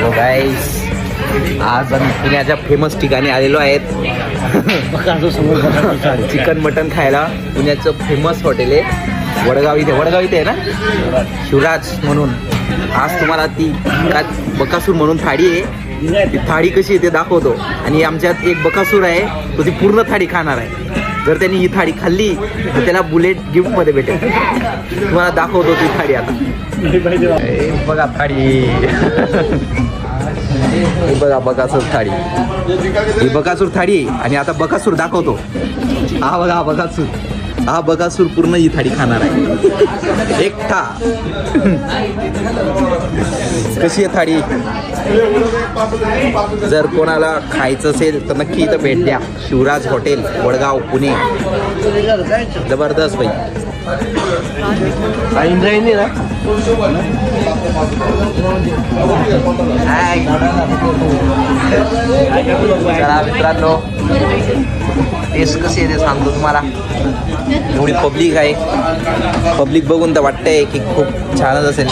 So guys आज आम्ही पुण्याच्या फेमस ठिकाणी आलेलो आहेत चिकन मटन खायला. पुण्याचं फेमस हॉटेल आहे वडगाव इथे आहे ना, शिवराज म्हणून. आज तुम्हाला ती बकासूर म्हणून थाळी आहे, ती थाळी कशी आहे ते दाखवतो. आणि आमच्यात एक बकासूर आहे, तो ती पूर्ण थाळी खाणार आहे. जर त्यांनी ही थाळी खाल्ली तर त्याला बुलेट गिफ्टमध्ये भेटेल. तुम्हाला दाखवतो ती थाळी आता. बघा थाळी, ही बघा बकासूर थाळी, ही बकासूर थाळी. आणि आता बकासूर दाखवतो. हा बघा हा बकासूर पूर्ण ही थाळी खाणार आहे एकटा. कशी आहे थाळी? जर कोणाला खायचं असेल तर नक्की इथं भेट द्या. शिवराज हॉटेल, वडगाव, पुणे. जबरदस्त भाई. चला मित्रांनो, टेस्ट कशी आहे ते सांगतो तुम्हाला. एवढी पब्लिक आहे, पब्लिक बघून तर वाटतंय की खूप छानच असेल.